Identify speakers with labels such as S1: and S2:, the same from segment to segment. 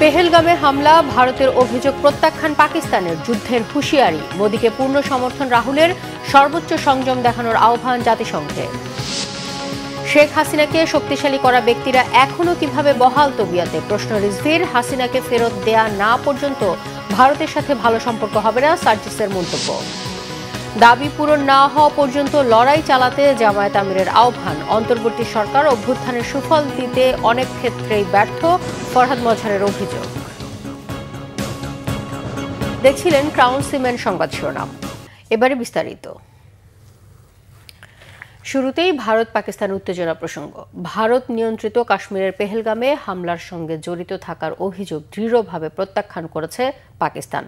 S1: পেহেলগামে হামলা, ভারতের অভিযোগ প্রত্যাখ্যান পাকিস্তানের, যুদ্ধের হুঁশিয়ারি, মোদিকে পূর্ণ সমর্থন রাহুলের, সর্বোচ্চ সংযম দেখানোর আহ্বান জাতিসংঘে। শেখ হাসিনাকে শক্তিশালী করা ব্যক্তিরা এখনো কিভাবে বহাল তবিয়তে, প্রশ্ন রিজভির। হাসিনাকে ফেরত দেয়া না পর্যন্ত ভারতের সাথে ভালো সম্পর্ক হবে না, সার্জিসের মন্তব্য। দাবি পূরণ না হওয়া পর্যন্ত লড়াই চালাতে জামায়াত আমিরের আহ্বান। অন্তর্বর্তী সরকার অভ্যুত্থানের সুফল দিতে অনেক ক্ষেত্রেই ব্যর্থ, ফরহাদ মজহারের অভিযোগ। দেখছিলেন ক্রাউন সিমেন্ট সংবাদ শিরোনাম, এবারে বিস্তারিত। শুরুতেই ভারত পাকিস্তান উত্তেজনা প্রসঙ্গ। ভারত নিয়ন্ত্রিত কাশ্মীরের পেহেলগামে হামলার সঙ্গে জড়িত থাকার অভিযোগ দৃঢ়ভাবে প্রত্যাখ্যান করেছে পাকিস্তান।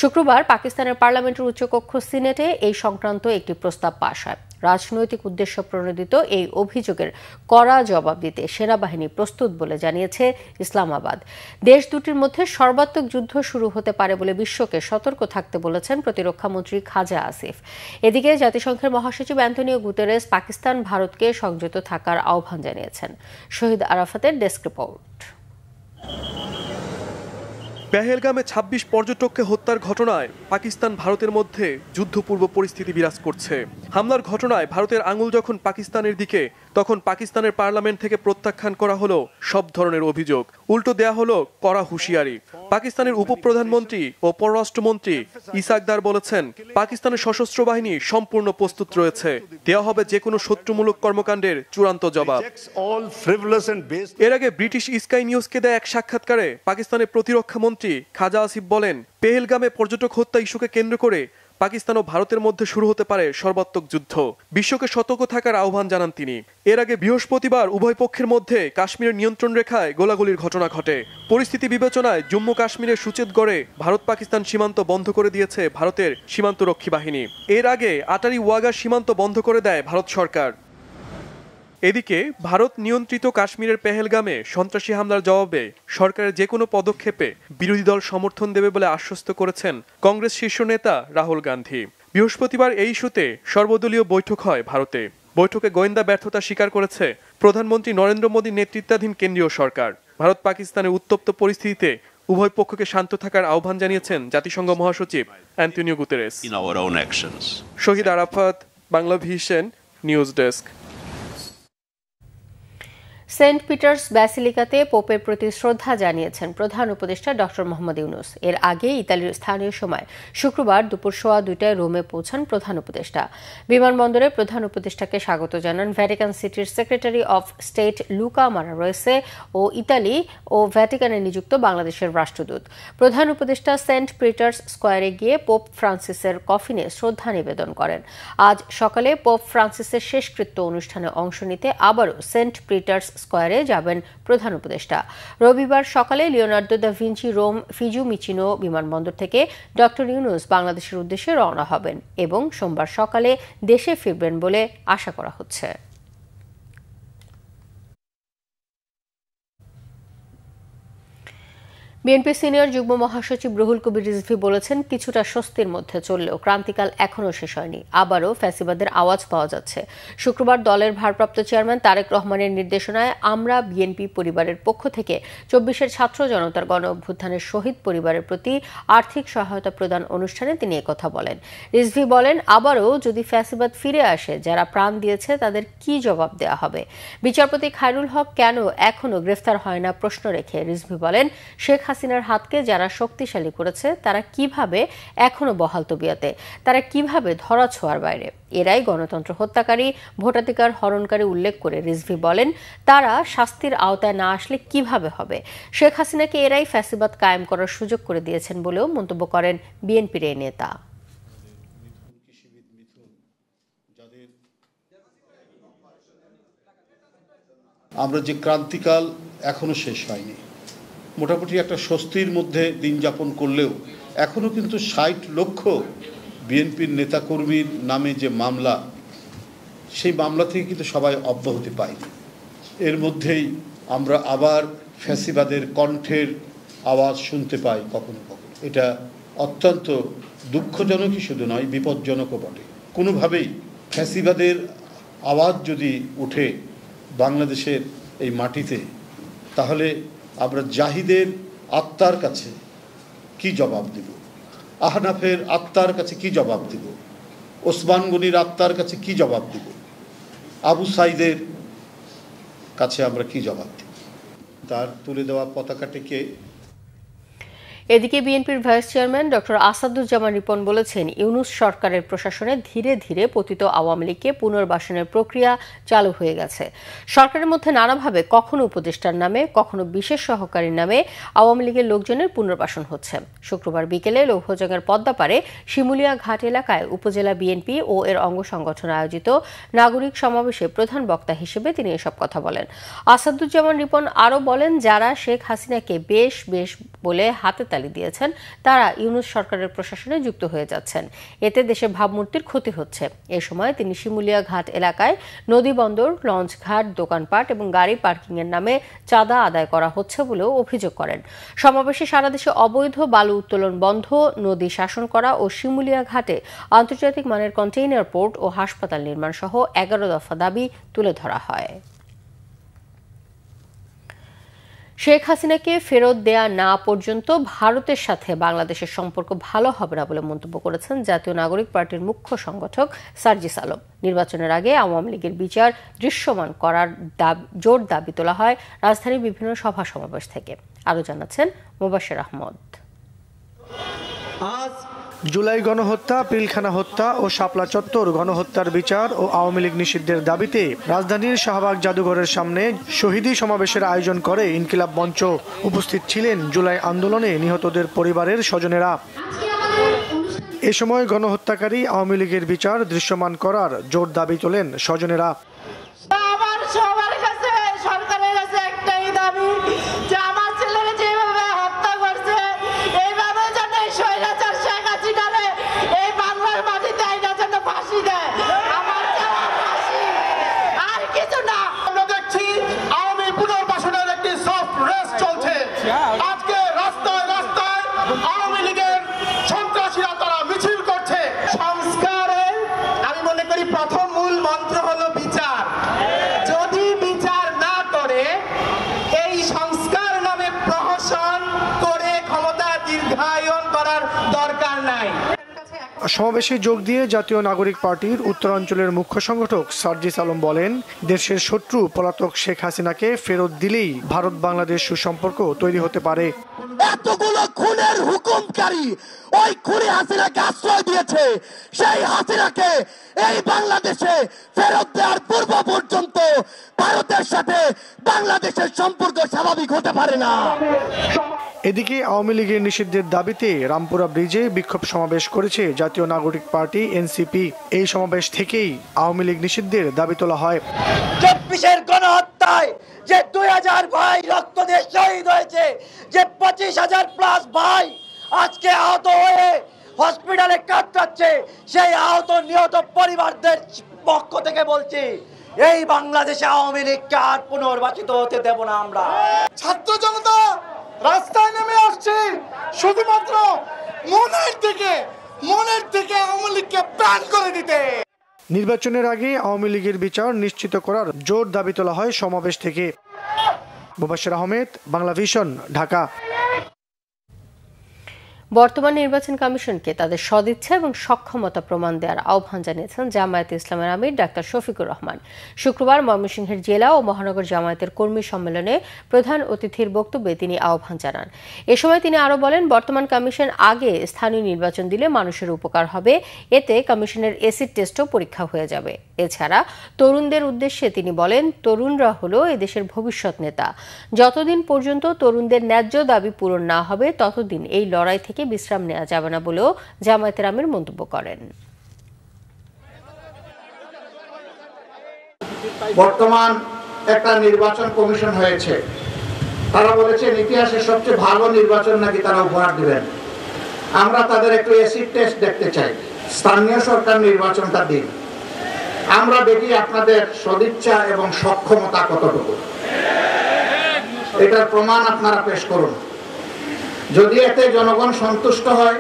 S1: শুক্রবার পাকিস্তানের পার্লামেন্টের উচ্চকক্ষ সিনেটে এই সংক্রান্ত একটি প্রস্তাব পাশ হয়। রাজনৈতিক উদ্দেশ্য প্রণোদিত এই অভিযোগের কড়া জবাব দিতে সেনাবাহিনী প্রস্তুত বলে জানিয়েছে ইসলামাবাদ। দেশ দুটির মধ্যে সর্বাত্মক যুদ্ধ শুরু হতে পারে বলে বিশ্বকে সতর্ক থাকতে বলেছেন প্রতিরক্ষামন্ত্রী খাজা আসিফ। এদিকে জাতিসংঘের মহাসচিব অ্যান্টনিও গুতেরেস পাকিস্তান ভারতকে সংযত থাকার আহ্বান জানিয়েছেন। শহীদ আরাফাতের ডেস্ক রিপোর্ট।
S2: পেহেলগামে ২৬ পর্যটককে হত্যার ঘটনায় পাকিস্তান ভারতের মধ্যে যুদ্ধপূর্ব পরিস্থিতি বিরাজ করছে। হামলার ঘটনায় ভারতের আঙুল যখন পাকিস্তানের দিকে, তখন পাকিস্তানের পার্লামেন্ট থেকে প্রত্যাখ্যান করা হলো সব ধরনের অভিযোগ, উল্টো দেয়া হলো কড়া হুঁশিয়ারি। পাকিস্তানের উপপ্রধানমন্ত্রী ও পররাষ্ট্রমন্ত্রী ইসাকদার বলেছেন, পাকিস্তানের সশস্ত্র বাহিনী সম্পূর্ণ প্রস্তুত রয়েছে, দেওয়া হবে যে কোনো শত্রুমূলক কর্মকাণ্ডের চূড়ান্ত জবাব। এর আগে ব্রিটিশ স্কাই নিউজকে দেয়া এক সাক্ষাৎকারে পাকিস্তানের প্রতিরক্ষা মন্ত্রী খাজা আসিফ বলেন, পেহেলগামে পর্যটক হত্যা ইস্যুকে কেন্দ্র করে পাকিস্তান ও ভারতের মধ্যে শুরু হতে পারে সর্বাত্মক যুদ্ধ। বিশ্বকে সতর্ক থাকার আহ্বান জানান তিনি। এর আগে বৃহস্পতিবার উভয় পক্ষের মধ্যে কাশ্মীরের নিয়ন্ত্রণ রেখায় গোলাগুলির ঘটনা ঘটে। পরিস্থিতি বিবেচনায় জম্মু কাশ্মীরের সুচেতগড়ে ভারত পাকিস্তান সীমান্ত বন্ধ করে দিয়েছে ভারতের সীমান্তরক্ষী বাহিনী। এর আগে আটারি ওয়াগা সীমান্ত বন্ধ করে দেয় ভারত সরকার। এদিকে ভারত নিয়ন্ত্রিত কাশ্মীরের পেহেলগামে সন্ত্রাসী হামলার জবাবে সরকারের যে কোনো পদক্ষেপে বিরোধী দল সমর্থন দেবে বলে আশ্বস্ত করেছেন কংগ্রেস শীর্ষ নেতা রাহুল গান্ধী। বৃহস্পতিবার এই ইস্যুতে সর্বদলীয় বৈঠক হয় ভারতে। বৈঠকে গোয়েন্দা ব্যর্থতা স্বীকার করেছে প্রধানমন্ত্রী নরেন্দ্র মোদী নেতৃত্বাধীন কেন্দ্রীয় সরকার। ভারত পাকিস্তানের উত্তপ্ত পরিস্থিতিতে উভয় পক্ষকে শান্ত থাকার আহ্বান জানিয়েছেন জাতিসংঘ মহাসচিব Antonio Guterres. Shahid Arafat, Bangla Vision, news desk.
S1: Saint Peter's ব্যাসিলিকাতে পোপের প্রতি শ্রদ্ধা জানিয়েছেন প্রধান উপদেষ্টা ডক্টর মোহাম্মদ ইউনূস। এর আগে ইতালির স্থানীয় সময় শুক্রবার দুপুর 2:15 রোমে পৌঁছান প্রধান উপদেষ্টা। বিমানবন্দরে প্রধান উপদেষ্টাকে স্বাগত জানান ভ্যাটিকান সিটির সেক্রেটারি অফ স্টেট লুকা মারারোয়েসে ও ইতালি ও ভ্যাটিকানে নিযুক্ত বাংলাদেশের রাষ্ট্রদূত। প্রধান উপদেষ্টা সেন্ট পিটার্স স্কোয়ারে গিয়ে পোপ ফ্রান্সিসের কফিনে শ্রদ্ধা নিবেদন করেন। আজ সকালে পোপ ফ্রান্সিসের শেষকৃত্য অনুষ্ঠানে অংশ নিতে আবারও সেন্ট পিটার্স স্কোয়ারে যাবেন প্রধান উপদেষ্টা। রবিবার সকালে লিওনার্দো দা ভিঞ্চি রোম ফিজুমিচিনো বিমানবন্দর থেকে ডক্টর ইউনূস বাংলাদেশের উদ্দেশ্যে রওনা হবেন এবং সোমবার সকালে দেশে ফিরবেন বলে আশা করা হচ্ছে। বিএনপি সিনিয়র যুগ্ম মহাসচিব রুহুল কবির রিজভী বলেছেন, কিছুটা স্বস্তির মধ্যে চললেও ক্রান্তিকাল এখনও শেষ হয়নি, আবারও ফ্যাসিবাদের আওয়াজ পাওয়া যাচ্ছে। শুক্রবার দলের ভারপ্রাপ্ত চেয়ারম্যান তারেক রহমানের নির্দেশনায় আমরা বিএনপি পরিবারের পক্ষ থেকে 24-এর ছাত্র জনতার গণ অভ্যুত্থানের শহীদ পরিবারের প্রতি আর্থিক সহায়তা প্রদান অনুষ্ঠানে তিনি একথা বলেন। রিজভী বলেন, আবারও যদি ফ্যাসিবাদ ফিরে আসে, যারা প্রাণ দিয়েছে তাদের কি জবাব দেওয়া হবে? বিচারপতি খায়রুল হক কেন এখনও গ্রেফতার হয় না প্রশ্ন রেখে রিজভী বলেন, শেখ হাসিনার হাতকে যারা শক্তিশালী করেছে তারা কিভাবে এখনো বহাল তবিয়তে, তারা কিভাবে ধরাছোঁয়ার বাইরে? এরাই গণতন্ত্র হত্যাকারী, ভোটাধিকার হরণকারী উল্লেখ করে রিজভী বলেন, তারা শাস্তির আওতায় না আসলে কিভাবে হবে? শেখ হাসিনাকে এরাই ফ্যাসিবাদ কায়েম করার সুযোগ করে দিয়েছেন বলেও মন্তব্য করেন বিএনপির এই নেতা।
S3: আমরা যে ক্রান্তিকাল এখনো শেষ হয়নি, মোটামুটি একটা স্বস্তির মধ্যে দিন যাপন করলেও এখনো কিন্তু 60 লক্ষ বিএনপির নেতাকর্মীর নামে যে মামলা, সেই মামলা থেকে কিন্তু সবাই অব্যাহতি পায়নি। এর মধ্যেই আমরা আবার ফ্যাসিবাদের কণ্ঠের আওয়াজ শুনতে পাই কখনো কখনো। এটা অত্যন্ত দুঃখজনকই শুধু নয়, বিপজ্জনকও বটে। কোনোভাবেই ফ্যাসিবাদের আওয়াজ যদি উঠে বাংলাদেশের এই মাটিতে, তাহলে আমরা জাহিদের আত্মার কাছে কি জবাব দিব, আহনাফের আত্মার কাছে কি জবাব দিব, ওসমান গনির আত্মার কাছে কি জবাব দিব, আবু সাইদের কাছে আমরা কি জবাব দিব? তার তুলে দেওয়া পতাকাটিকে।
S1: এদিকে বিএনপির vice chairman doctor Asaduzzaman Ripon বলেছেন, ইউনূস সরকারের প্রশাসনে ধীরে ধীরে পতিত আওয়ামী লীগকে পুনর্বাসনের প্রক্রিয়া চালু হয়ে গেছে। সরকারের মধ্যে নানাভাবে কখনো উপদেষ্টার নামে, কখনো বিশেষ সহকারীর নামে আওয়ামী লীগের লোকজনের পুনর্বাসন হচ্ছে। শুক্রবার বিকেলে লৌহজঙ্গের পদ্মাপাড়ে শিমুলিয়া ঘাট এলাকায় উপজেলা বিএনপি ও এর অঙ্গ সংগঠন আয়োজিত নাগরিক সমাবেশে প্রধান বক্তা হিসেবে তিনি এসব কথা বলেন। আসাদুজ্জামান রিপন আরও বলেন, যারা শেখ হাসিনাকে বেশ বেশ বলে হাতে দিয়েছেন তারা ইউনূস সরকারের প্রশাসনে যুক্ত হয়ে যাচ্ছেন। এতে দেশের ভাবমূর্তির ক্ষতি হচ্ছে। এ সময় তিনি শিমুলিয়া ঘাট এলাকায় নদী বন্দর, লঞ্চ ঘাট, দোকানপাট এবং গাড়ি পার্কিং এর নামে চাঁদা আদায় করা হচ্ছে বলেও অভিযোগ করেন। সমাবেশে সারা দেশে অবৈধ বালু উত্তোলন বন্ধ, নদী শাসন করা ও শিমুলিয়া ঘাটে আন্তর্জাতিক মানের কন্টেইনার পোর্ট ও হাসপাতাল নির্মাণ সহ 11 দফা দাবি তুলে ধরা হয়। শেখ হাসিনাকে ফেরত দেয়া না পর্যন্ত ভারতের সাথে বাংলাদেশের সম্পর্ক ভালো হবে না বলে মন্তব্য করেছেন জাতীয় নাগরিক পার্টির মুখ্য সংগঠক সার্জিস আলম। নির্বাচনের আগে আওয়ামী লীগের বিচার দৃশ্যমান করার জোর দাবি তোলা হয় রাজধানীর বিভিন্ন সভা সমাবেশ থেকে। আরও জানাচ্ছেন মোবাশ্বের আহমদ।
S4: জুলাই গণহত্যা, পিলখানা হত্যা ও শাপলা চত্বর গণহত্যার বিচার ও আওয়ামী লীগ নিষিদ্ধের দাবিতে রাজধানীর শাহবাগ জাদুঘরের সামনে শহীদী সমাবেশের আয়োজন করে ইনকিলাব মঞ্চ। উপস্থিত ছিলেন জুলাই আন্দোলনে নিহতদের পরিবারের স্বজনেরা। এ সময় গণহত্যাকারী আওয়ামী লীগের বিচার দৃশ্যমান করার জোর দাবি তোলেন স্বজনেরা। সমাবেশে যোগ দিয়ে জাতীয় নাগরিক পার্টির উত্তরাঞ্চলের মুখ্য সংগঠক সার্জিস আলম বলেন, দেশের শত্রু পলাতক শেখ হাসিনাকে ফেরত দিলেই ভারত বাংলাদেশ সুসম্পর্ক তৈরি হতে পারে।
S5: এতগুলো খুনের হুকুমকারী ওই খুনি হাসিনাকে আশ্রয় দিয়েছে, সেই হাসিনাকে এই বাংলাদেশে ফেরত দেওয়ার পূর্ব পর্যন্ত ভারতের সাথে বাংলাদেশের সম্পর্ক স্বাভাবিক হতে পারে না।
S4: এদিকে আওয়ামী লীগের নিষিদ্ধের দাবিতে রামপুরা ব্রিজে বিক্ষোভ সমাবেশ করেছে জাতীয় নাগরিক পার্টি এনসিপি। এই সমাবেশ থেকেই আওয়ামী লীগ নিষিদ্ধের দাবি তোলা হয়।
S5: 24-এর গণহত্যায় যে 2000 ভাই রক্ত দিয়ে শহীদ হয়েছে, যে 25,000 প্লাস ভাই আজকে আহত হয়ে হসপিটালে কাতরাচ্ছে, সেই আহত নিহত পরিবারদের পক্ষ থেকে বলছি, এই বাংলাদেশে আওয়ামী লীগকে আর পুনর্বাসিত হতে দেব না আমরা। ছাত্র জনতা রাস্তায় নেমে আসছে শুধুমাত্র মনের থেকে আওয়ামী লীগকে প্রাণ করে দিতে।
S4: নির্বাচনের আগে আওয়ামী লীগের বিচার নিশ্চিত করার জোর দাবি তোলা হয় সমাবেশ থেকে। মোবাশ্বের আহমেদ, বাংলা ভিশন, ঢাকা।
S1: বর্তমান নির্বাচন কমিশনকে তাদের সদিচ্ছা এবং সক্ষমতা প্রমাণ দেওয়ার আহ্বান জানিয়েছেন জামায়াতে ইসলামের আমির ডাক্তার শফিকুর রহমান। শুক্রবার ময়মনসিংহের জেলা ও মহানগর জামায়াতের কর্মী সম্মেলনে প্রধান অতিথির বক্তব্যে তিনি আহ্বান জানান। এ সময় তিনি আরও বলেন, বর্তমান কমিশন আগে স্থানীয় নির্বাচন দিলে মানুষের উপকার হবে, এতে কমিশনের এসিড টেস্টও পরীক্ষা হয়ে যাবে। এছাড়া তরুণদের উদ্দেশ্যে তিনি বলেন, তরুণরা হলো এদেশের ভবিষ্যৎ নেতা। যতদিন পর্যন্ত তরুণদের ন্যায্য দাবি পূরণ না হবে, ততদিন এই লড়াই থেকে বিশ্রাম নেওয়া যাবে না বলেও জামায়াতের আমির মন্তব্য করেন।
S6: বর্তমান একটা নির্বাচন কমিশন হয়েছে, তারা বলেছেন ইতিহাসের সবচেয়ে ভালো নির্বাচন নাকি তারা উপহার দিবেন। আমরা তাদের একটু এসিড টেস্ট দেখতে চাই, স্থানীয় সরকার নির্বাচনটা দিন, আমরা দেখি আপনাদের সদিচ্ছা এবং সক্ষমতা কতটুকু। এটার প্রমাণ আপনারা পেশ করুন। যদি এতে জনগণ সন্তুষ্ট হয়,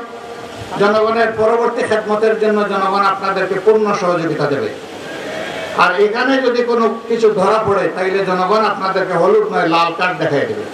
S6: জনগণের পরবর্তী খেদমতের জন্য জনগণ আপনাদেরকে পূর্ণ সহযোগিতা দেবে। আর এখানে যদি কোনো কিছু ধরা পড়ে, তাইলে জনগণ আপনাদেরকে হলুদ নয় লাল কার্ড দেখাই দেবে।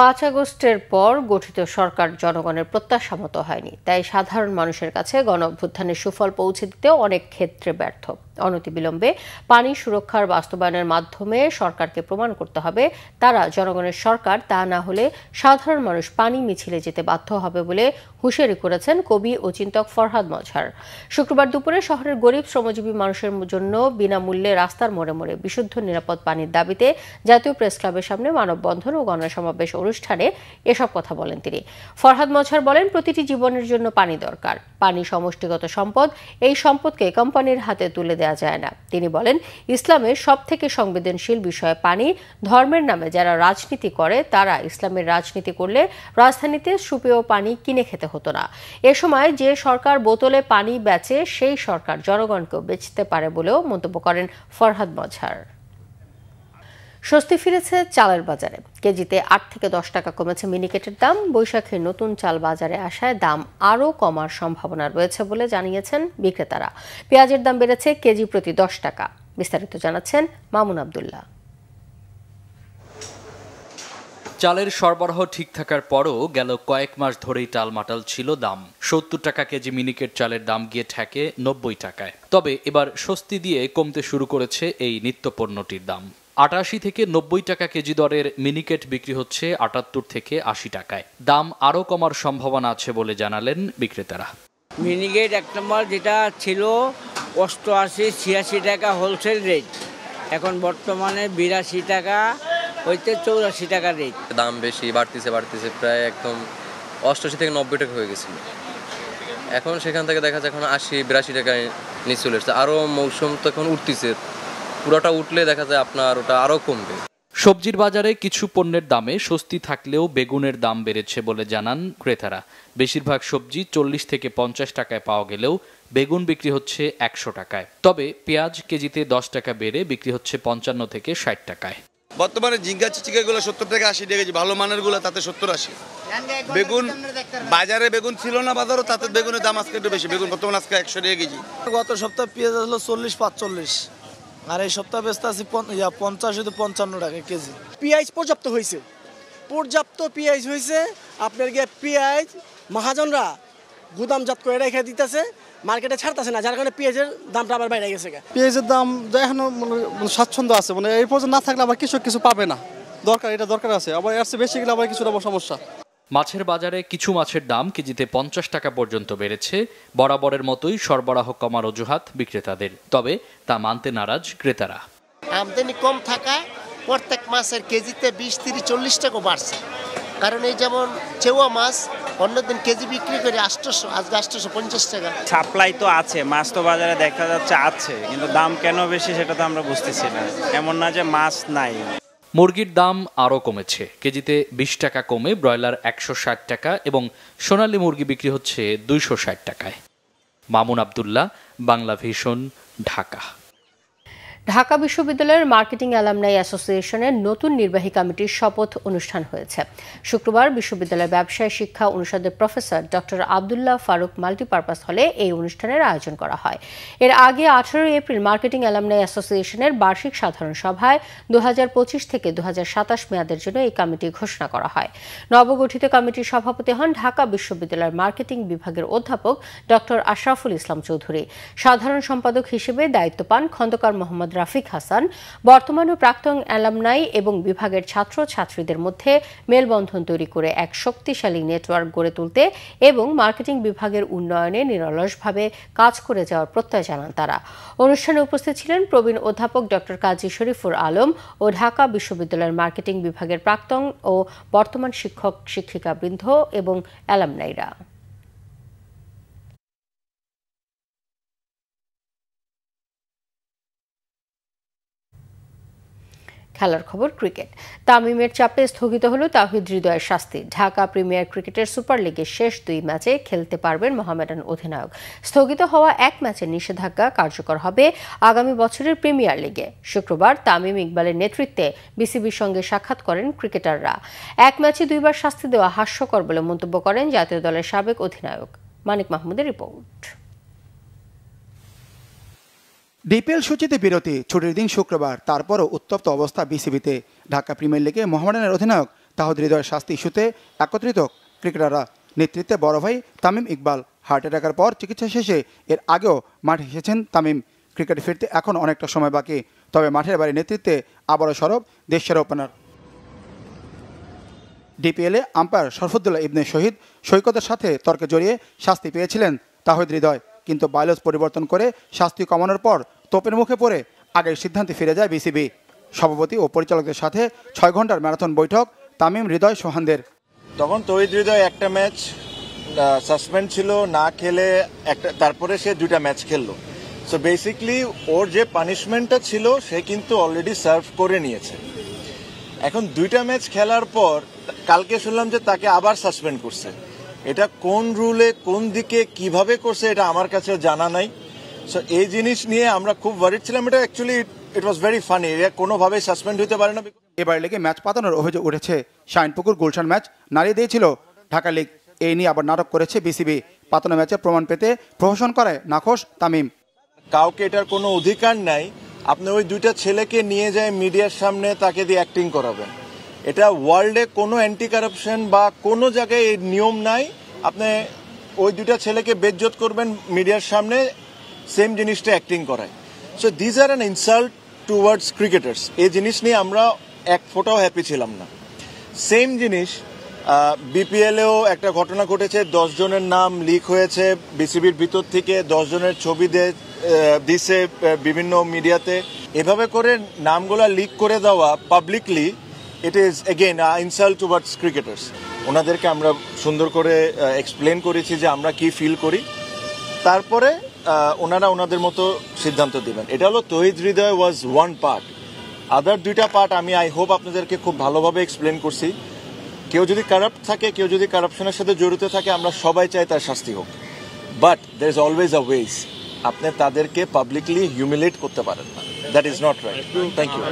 S1: 5 আগস্টের পর গঠিত সরকার জনগণের প্রত্যাশা মতো হয়নি, তাই সাধারণ মানুষের কাছে গণঅভ্যুত্থানের সুফল পৌঁছে দিতেও অনেক ক্ষেত্রে ব্যর্থ। অনতিবিলম্বে পানি সুরক্ষার বাস্তবায়নের মাধ্যমে সরকারকে প্রমাণ করতে হবে তারা জনগণের সরকার, তা না হলে সাধারণ মানুষ পানি মিছিলে যেতে বাধ্য হবে বলে হুঁশিয়ারি করেছেন কবি ও চিন্তক ফরহাদ মজহার। শুক্রবার দুপুরে শহরের গরিব শ্রমজীবী মানুষের জন্য বিনামূল্যে রাস্তার মোড়ে মোড়ে বিশুদ্ধ নিরাপদ পানির দাবিতে জাতীয় প্রেস ক্লাবের সামনে মানববন্ধন ও গণসমাবেশ অনুষ্ঠানে এসব কথা বলেন তিনি। ফরহাদ মজহার বলেন, প্রতিটি জীবনের জন্য পানি দরকার। পানি সমষ্টিগত সম্পদ, এই সম্পদকে কোম্পানির হাতে তুলে দেওয়া যায় না। তিনি বলেন, ইসলামের সবথেকে সংবেদনশীল বিষয় পানি। ধর্মের নামে যারা রাজনীতি করে তারা ইসলামের রাজনীতি করলে রাজধানীতে সুপেয় পানি কিনে খেতে হতো না। এ সময় যে সরকার বোতলে পানি বেচে সেই সরকার জনগণকেও বেচতে পারে বলেও মন্তব্য করেন ফরহাদ মজহার। স্বস্তি ফিরেছে চালের বাজারে। কেজিতে 8 থেকে 10 টাকা কমেছে মিনিকেটের দাম। বৈশাখে নতুন চাল বাজারে আসায় দাম আরও কমার সম্ভাবনা রয়েছে বলে জানিয়েছেন বিক্রেতারা। পেঁয়াজের দাম বেড়েছে কেজি প্রতি 10 টাকা। বিস্তারিত জানাচ্ছেন মামুন আব্দুল্লাহ।
S7: চালের সরবরাহ ঠিক থাকার পরও গেল কয়েক মাস ধরেই টালমাটাল ছিল দাম। 70 টাকা কেজি মিনিকেট চালের দাম গিয়ে ঠেকে 90 টাকায়। তবে এবার স্বস্তি দিয়ে কমতে শুরু করেছে এই নিত্যপণ্যটির দাম। 88 থেকে 90 টাকা কেজি দরের মিনিকেট বিক্রি হচ্ছে 78 থেকে 80 টাকায়। দাম আরও কমার সম্ভাবনা আছে বলে জানালেন বিক্রেতারা।
S8: মিনিকেট এক নম্বর যেটা ছিল 88-86 টাকা হোলসেল রেট, এখন বর্তমানে 82 টাকা হইতে 84 টাকা রেট।
S9: দাম বেশি বাড়তেছে প্রায় একদম 88 থেকে 90 টাকা হয়ে গেছিল। এখন সেখান থেকে দেখা যায় এখন 80-82 টাকায় নিচে চলে এসেছে। আরও মৌসুম তো এখন উঠতেছে, পুরোটা উঠলে দেখা যায় আপনার ওটা আরও কমবে।
S7: সবজির বাজারে কিছু পণ্যের দামে স্বস্তি থাকলেও বেগুনের দাম বেড়েছে বলে জানান ক্রেতারা। বেশিরভাগ সবজি 40 থেকে 50 টাকায় পাওয়া গেলেও বেগুন বিক্রি হচ্ছে 100 টাকায়। তবে পেঁয়াজ কেজিতে 10 টাকা বেড়ে বিক্রি হচ্ছে 55 থেকে 60 টাকায়।
S10: বর্তমানে ঝিঙ্গা চিচিকাগুলো 70 থেকে 80 টাকা কেজি, ভালো মানের গুলো তাতে 70-80। বেগুন বাজারে বেগুন ছিল না বাজারও, তাতে বেগুনের দাম আজকে একটু বেশি। বেগুন বর্তমানে আজকে 100 টাকা কেজি।
S11: গত সপ্তাহে পেঁয়াজ আসলো 40-45, আর এই সপ্তাহে বেচতে আছে 50-55 টাকা কেজি।
S12: পেঁয়াজ পর্যাপ্ত হয়েছে, পেঁয়াজ হয়েছে। আপনার গিয়ে পেঁয়াজ মহাজনরা গুদামজাত করে রেখে দিতেছে, মার্কেটে ছাড়তেছে না, যার কারণে পেঁয়াজের দামটা আবার বাইরে গেছে।
S13: পেঁয়াজের দাম এখনো স্বাচ্ছন্দ্য আছে, মানে এই পর্যন্ত না থাকলে আবার কৃষক কিছু পাবে না। এটা দরকার আছে, আবার এর চেয়ে বেশি গেলে আবার কিছুটা সমস্যা।
S7: মাছের বাজারে কিছু মাছের দাম কেজিতে 50 টাকা পর্যন্ত বেড়েছে। বরাবরের মতোই সরবরাহ কমার অজুহাত বিক্রেতাদের, তবে তা মানতে নারাজ ক্রেতারা।
S14: আমদানি কম থাকায় প্রত্যেক মাছের কেজিতে 20-30-40 টাকা বাড়ছে। কারণ এই যেমন চেওয়া মাছ অন্যদিন কেজি বিক্রি করে 800, আজকে 850 টাকা।
S15: সাপ্লাই তো আছে, মাছ তো বাজারে দেখা যাচ্ছে আছে, কিন্তু দাম কেন বেশি সেটা তো আমরা বুঝতেছি না। এমন না যে মাছ নাই।
S7: মুরগির দাম আরও কমেছে। কেজিতে 20 টাকা কমে ব্রয়লার 160 টাকা এবং সোনালী মুরগি বিক্রি হচ্ছে 260 টাকায়। মামুন আব্দুল্লাহ, বাংলা ভিশন, ঢাকা।
S1: ঢাকা বিশ্ববিদ্যালয়ের মার্কেটিং অ্যালামনাই অ্যাসোসিয়েশনের নতুন নির্বাহী কমিটির শপথ অনুষ্ঠান হয়েছে। শুক্রবার বিশ্ববিদ্যালয়ের ব্যবসায় শিক্ষা অনুষদের professor doctor Abdullah Faruque multipurpose হলে এই অনুষ্ঠানের আয়োজন করা হয়। এর আগে 18 এপ্রিল মার্কেটিং অ্যালামনাই অ্যাসোসিয়েশনের বার্ষিক সাধারণ সভায় 2025 থেকে 2027 মেয়াদের জন্য এই কমিটি ঘোষণা করা হয়। নবগঠিত কমিটির সভাপতি হন ঢাকা বিশ্ববিদ্যালয়ের মার্কেটিং বিভাগের অধ্যাপক ডক্টর আশরাফুল ইসলাম চৌধুরী। সাধারণ সম্পাদক হিসেবে দায়িত্ব পান খন্দকার মোহাম্মদ রাফিক হাসান। বর্তমান ও প্রাক্তন অ্যালামনাই এবং বিভাগের ছাত্র ছাত্রীদের মধ্যে মেলবন্ধন তৈরি করে এক শক্তিশালী নেটওয়ার্ক গড়ে তুলতে এবং মার্কেটিং বিভাগের উন্নয়নে নিরলসভাবে কাজ করে যাওয়ার প্রত্যয় জানান তারা। অনুষ্ঠানে উপস্থিত ছিলেন প্রবীণ অধ্যাপক ডক্টর কাজী শরীফুর আলম ও ঢাকা বিশ্ববিদ্যালয়ের মার্কেটিং বিভাগের প্রাক্তন ও বর্তমান শিক্ষক শিক্ষিকাবৃন্দ এবং অ্যালামনাইরা। খেলার খবর, ক্রিকেট। তামিমের চাপে স্থগিত হল তাওহিদ হৃদয়ের শাস্তি। ঢাকা প্রিমিয়ার ক্রিকেটের সুপার লিগের শেষ 2 ম্যাচে খেলতে পারবেন মোহামেডান অধিনায়ক। স্থগিত হওয়া 1 ম্যাচের নিষেধাজ্ঞা কার্যকর হবে আগামী বছরের প্রিমিয়ার লিগে। শুক্রবার তামিম ইকবালের নেতৃত্বে বিসিবির সঙ্গে সাক্ষাৎ করেন ক্রিকেটাররা। 1 ম্যাচে 2 বার শাস্তি দেওয়া হাস্যকর বলে মন্তব্য করেন জাতীয় দলের সাবেক অধিনায়ক। মানিক মাহমুদের রিপোর্ট।
S16: ডিপিএল সূচিতে বিরতি, ছুটির দিন শুক্রবার, তারপরও উত্তপ্ত অবস্থা বিসিবিতে। ঢাকা প্রিমিয়ার লিগে মোহামেডানের অধিনায়ক তাহিদ হৃদয়ের শাস্তি ইস্যুতে একত্রিত ক্রিকেটাররা। নেতৃত্বে বড় ভাই তামিম ইকবাল হার্ট অ্যাটাকের পর চিকিৎসা শেষে এর আগেও মাঠে এসেছেন তামিম। ক্রিকেটে ফিরতে এখন অনেকটা সময় বাকি, তবে মাঠের বাইরে নেতৃত্বে আবারও সরব দেশসেরা ওপেনার। ডিপিএলে আম্পায়ার শরফুদ্দুল্লাহ ইবনে শহীদ সৈকতের সাথে তর্কে জড়িয়ে শাস্তি পেয়েছিলেন তাহিদ হৃদয়, কিন্তু বায়োলজ পরিবর্তন করে শাস্তি কমানোর পর তোপের মুখে পড়ে আগের সিদ্ধান্তে ফিরে যায় বিসিবি। সভাপতি ও পরিচালকদের সাথে 6 ঘন্টার ম্যারাথন বৈঠক তামিম, হৃদয়, সোহানদের।
S17: তখন তহিদ হৃদয় একটা ম্যাচ সাসপেন্ড ছিল, না খেলে একটা, তারপরে সে 2টা ম্যাচ খেললো। সো বেসিকলি ওর যে পানিশমেন্টটা ছিল সে কিন্তু অলরেডি সার্ভ করে নিয়েছে। এখন 2টা ম্যাচ খেলার পর কালকে শুনলাম যে তাকে আবার সাসপেন্ড করছে। এটা কোন রুলে, কোন দিকে, কিভাবে করছে এটা আমার কাছে জানা নাই। সো এই জিনিস নিয়ে আমরা খুব ওয়ারিড ছিলাম। এটা actually it was very funny. এটা কোনোভাবেই সাসপেন্ড হতে পারে না।
S16: এবার লেগে ম্যাচ পাতানোর অভিযোগ উঠেছে। শাইনপুকুর গুলশান ম্যাচ নাড়িয়ে দিয়েছিল ঢাকা লিগ, এই নিয়ে আবার নাটক করেছে বিসিবি। পাতানো ম্যাচের প্রমাণ পেতে প্রহসন করে নাখোশ তামিম।
S17: কাউকে এটার কোনো অধিকার নাই আপনি ওই 2টা ছেলেকে নিয়ে যায় মিডিয়ার সামনে তাকে দিয়ে অ্যাক্টিং করাবেন। এটা ওয়ার্ল্ডে কোনো অ্যান্টি কারাপশন বা কোনো জায়গায় এই নিয়ম নাই। আপনি ওই 2টা ছেলেকে বেজ্জত করবেন মিডিয়ার সামনে, সেম জিনিসটা অ্যাক্টিং করায়। So this are an insult towards cricketers. এই জিনিস নিয়ে আমরা এক ফোঁটাও হ্যাপি ছিলাম না। সেম জিনিস বিপিএলেও একটা ঘটনা ঘটেছে, 10 জনের নাম লিক হয়েছে বিসিবির ভিতর থেকে, 10 জনের ছবি দিছে বিভিন্ন মিডিয়াতে। এভাবে করে নামগুলা লিক করে দেওয়া publicly, it is again insult towards cricketers. ওনাদেরকে আমরা সুন্দর করে এক্সপ্লেন করেছি যে আমরা কি ফিল করি, তারপরে ওনারা ওনাদের মতো সিদ্ধান্ত দিবেন। এটা হলো তহিদ হৃদয় ওয়াজ ওয়ান পার্ট, আদার 2টা পার্ট আমি আই হোপ আপনাদেরকে খুব ভালোভাবে এক্সপ্লেন করছি। কেউ যদি কারাপ্ট থাকে, কেউ যদি কারাপশনের সাথে জড়িত থাকে, আমরা সবাই চাই তার শাস্তি হোক, but there is always a ways. আপনি তাদেরকে পাবলিকলি হিউমিলেট করতে পারেন না, that is not right. Thank you.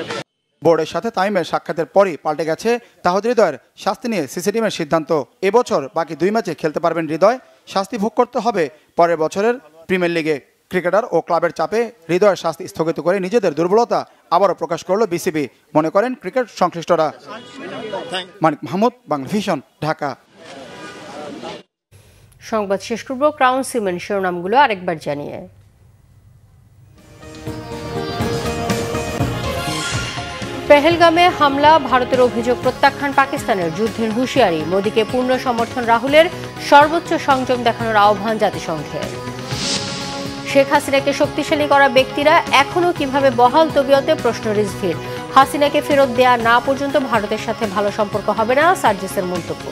S16: বোর্ডের সাথে তামিমের সাক্ষাতের পরই পাল্টে গেছে তাহিদ হৃদয়ের শাস্তি নিয়ে সিসি টিমের সিদ্ধান্ত। এবছর বাকি 2 ম্যাচে খেলতে পারবেন হৃদয়, শাস্তি ভোগ করতে হবে পরের বছরের প্রিমিয়ার লিগে। ক্রিকেটার ও ক্লাবের চাপে হৃদয়ের শাস্তি স্থগিত করে নিজেদের দুর্বলতা আবারও প্রকাশ করল বিসিবি, মনে করেন ক্রিকেট সংশ্লিষ্টরা। মানিক মাহমুদ, বাংলাভিশন, ঢাকা।
S1: সংবাদ শেষ করব ক্রাউন সিমেন্ট শিরোনামগুলো আরেকবার জানিয়ে। পেহেলগামে হামলা, ভারতের অভিযোগ প্রত্যাখ্যান পাকিস্তানের, যুদ্ধের হুঁশিয়ারি, মোদীকে পূর্ণ সমর্থন রাহুলের, সর্বোচ্চ সংযম দেখানোর আহ্বান জাতিসংঘের। শেখ হাসিনাকে শক্তিশালী করা ব্যক্তিরা এখনও কিভাবে বহাল তবিয়তে, প্রশ্ন রিজভির। হাসিনাকে ফেরত দেয়া না পর্যন্ত ভারতের সাথে ভালো সম্পর্ক হবে না, সার্জিসের মন্তব্য।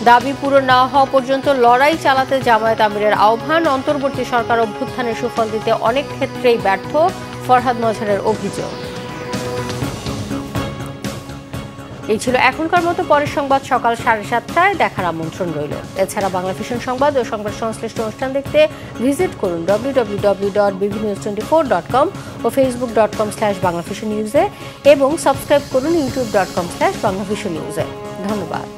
S1: দাবি পূরণ না হওয়া পর্যন্ত লড়াই চালাতে জামায়াত আমিরের আহ্বান, অন্তর্বর্তী সরকার অভ্যুত্থানের সুফল দিতে অনেক ক্ষেত্রেই ব্যর্থ, ফরহাদ মজহারের অভিযোগ। এই ছিল এখনকার মতো। পরের সংবাদ সকাল 7:30টায় দেখার আমন্ত্রণ রইল। এছাড়া বাংলাভিশন সংবাদ ও সংবাদ সংশ্লিষ্ট অনুষ্ঠান দেখতে ভিজিট করুন www.bbnews24.com ও facebook.com/banglavisionnews এবং সাবস্ক্রাইব করুন youtube.com/banglavisionnews। ধন্যবাদ।